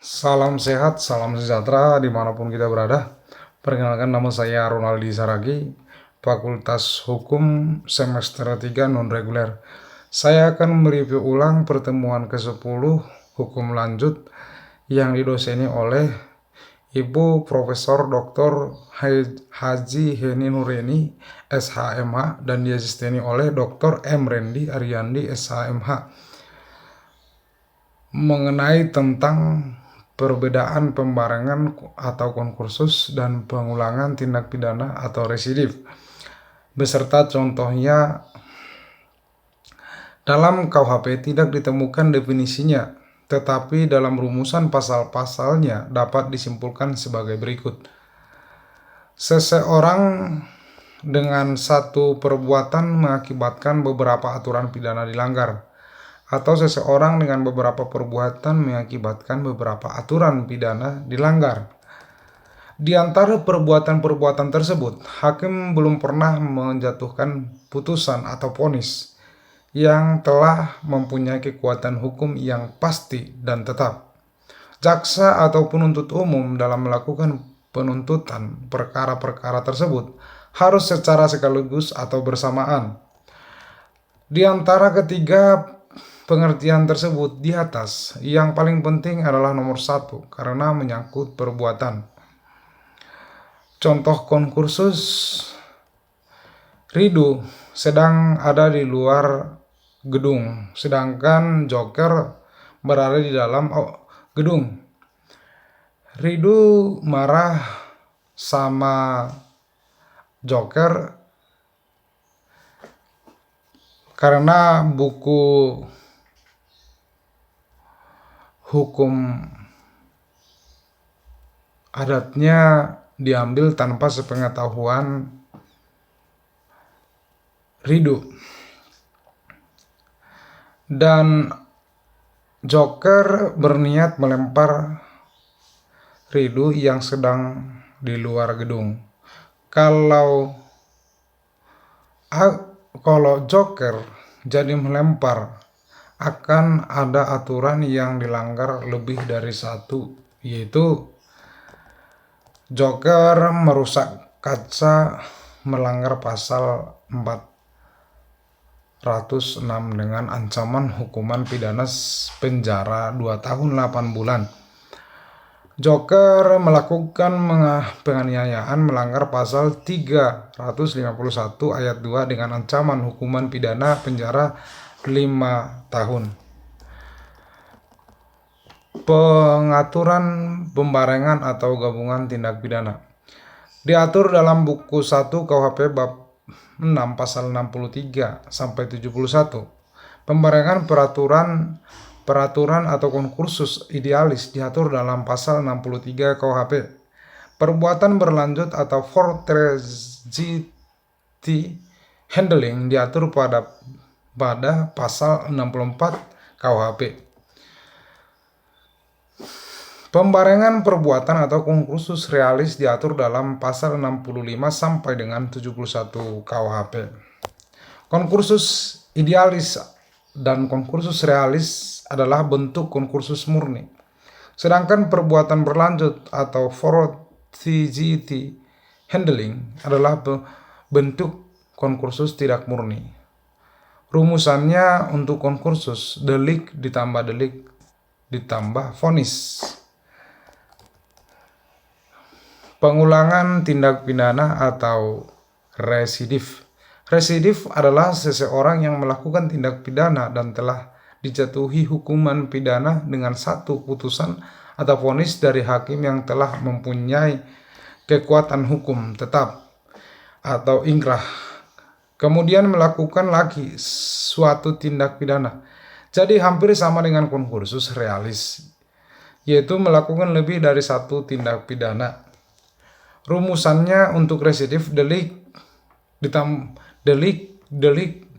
Salam sehat, salam sejahtera dimanapun kita berada. Perkenalkan, nama saya Ronaldi Saragi, Fakultas Hukum semester 3 non-reguler. Saya akan mereview ulang pertemuan ke-10 Hukum Lanjut yang didoseni oleh Ibu Profesor Dr. Haji Heni Nureni, SHMH, dan diasisteni oleh Dr. M. Rendi Ariandi, SHMH, mengenai tentang perbedaan pembarengan atau konkursus dan pengulangan tindak pidana atau residif, beserta contohnya. Dalam KUHP tidak ditemukan definisinya, tetapi dalam rumusan pasal-pasalnya dapat disimpulkan sebagai berikut. Seseorang dengan satu perbuatan mengakibatkan beberapa aturan pidana dilanggar, atau seseorang dengan beberapa perbuatan mengakibatkan beberapa aturan pidana dilanggar. Di antara perbuatan-perbuatan tersebut, hakim belum pernah menjatuhkan putusan atau vonis yang telah mempunyai kekuatan hukum yang pasti dan tetap. Jaksa atau penuntut umum dalam melakukan penuntutan perkara-perkara tersebut harus secara sekaligus atau bersamaan. Di antara ketiga pengertian tersebut di atas, yang paling penting adalah nomor 1 karena menyangkut perbuatan. Contoh konkursus: Ridu sedang ada di luar gedung, sedangkan Joker berada di dalam gedung. Ridu marah sama Joker karena buku hukum adatnya diambil tanpa sepengetahuan Ridu, dan Joker berniat melempar Ridu yang sedang di luar gedung. Kalau Joker jadi melempar, akan ada aturan yang dilanggar lebih dari satu, yaitu Joker merusak kaca, melanggar pasal 406 dengan ancaman hukuman pidana penjara 2 tahun 8 bulan. Joker melakukan penganiayaan melanggar pasal 351 ayat 2 dengan ancaman hukuman pidana penjara 5 tahun. Pengaturan pembarengan atau gabungan tindak pidana diatur dalam buku 1 KUHP bab 6 pasal 63 sampai 71. Pembarengan peraturan atau konkursus idealis diatur dalam pasal 63 KUHP. Perbuatan berlanjut atau fortrescity handling diatur pada pasal 64 KUHP. Pembarengan perbuatan atau konkursus realis diatur dalam pasal 65 sampai dengan 71 KUHP. Konkursus idealis dan konkursus realis adalah bentuk konkursus murni, sedangkan perbuatan berlanjut atau fortrescity handling adalah bentuk konkursus tidak murni. Rumusannya untuk konkursus: delik ditambah vonis. Pengulangan tindak pidana atau residif. Residif adalah seseorang yang melakukan tindak pidana dan telah dijatuhi hukuman pidana dengan satu putusan atau vonis dari hakim yang telah mempunyai kekuatan hukum tetap atau inkrah, kemudian melakukan lagi suatu tindak pidana. Jadi hampir sama dengan konkursus realis, yaitu melakukan lebih dari satu tindak pidana. Rumusannya untuk residif: delik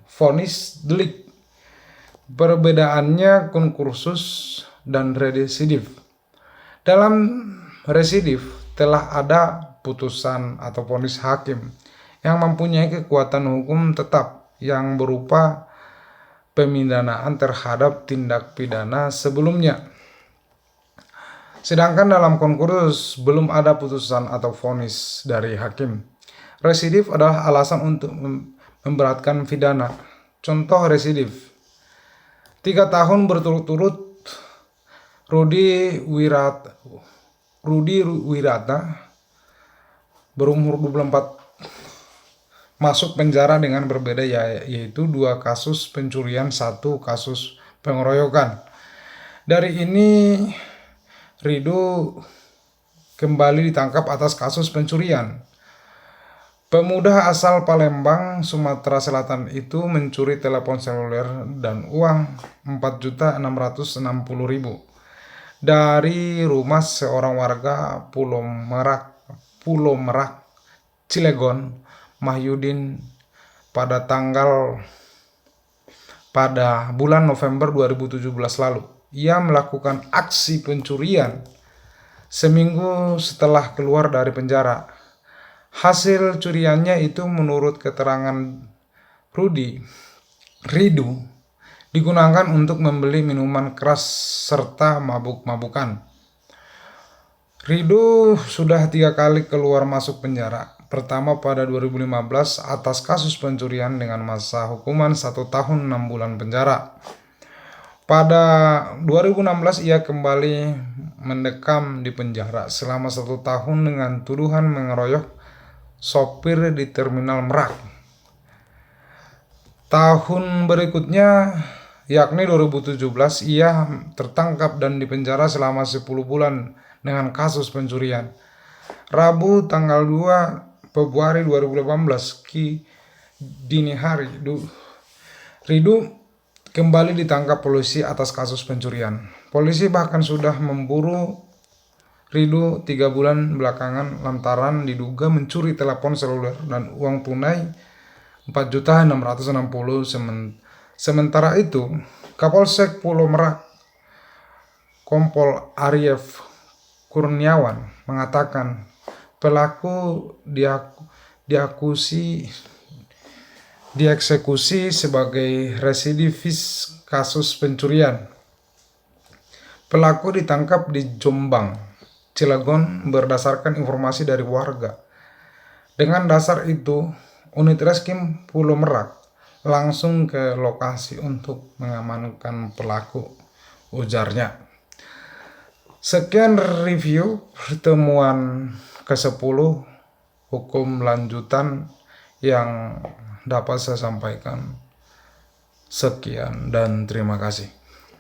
vonis delik. Perbedaannya konkursus dan residif. Dalam residif telah ada putusan atau vonis hakim yang mempunyai kekuatan hukum tetap yang berupa pemindanaan terhadap tindak pidana sebelumnya. Sedangkan dalam konkursus belum ada putusan atau vonis dari hakim. Residif adalah alasan untuk memberatkan pidana. Contoh residif: 3 tahun berturut-turut Rudi Wirata berumur 24 masuk penjara dengan berbeda, yaitu 2 kasus pencurian, 1 kasus pengeroyokan. Dari ini Rido kembali ditangkap atas kasus pencurian. Pemuda asal Palembang, Sumatera Selatan itu mencuri telepon seluler dan uang 4.660.000 dari rumah seorang warga Pulau Merak, Cilegon, Mahyudin pada bulan November 2017 lalu. Ia melakukan aksi pencurian seminggu setelah keluar dari penjara. Hasil curiannya itu menurut keterangan Rido digunakan untuk membeli minuman keras serta mabuk-mabukan. Rido sudah 3 kali keluar masuk penjara. Pertama pada 2015 atas kasus pencurian dengan masa hukuman 1 tahun 6 bulan penjara. Pada 2016 ia kembali mendekam di penjara selama 1 tahun dengan tuduhan mengeroyok sopir di Terminal Merak. Tahun berikutnya, yakni 2017, ia tertangkap dan dipenjara selama 10 bulan dengan kasus pencurian. Rabu tanggal 2 Februari 2018 dini hari, Rido kembali ditangkap polisi atas kasus pencurian. Polisi bahkan sudah memburu Rido 3 bulan belakangan lantaran diduga mencuri telepon seluler dan uang tunai 4.660.000. Sementara itu, Kapolsek Pulau Merak, Kompol Arief Kurniawan mengatakan pelaku dieksekusi sebagai residivis kasus pencurian. Pelaku ditangkap di Jombang, Cilegon berdasarkan informasi dari warga. Dengan dasar itu, unit Reskrim Pulau Merak langsung ke lokasi untuk mengamankan pelaku, ujarnya. Sekian review pertemuan ke-10 hukum lanjutan yang dapat saya sampaikan. Sekian dan terima kasih.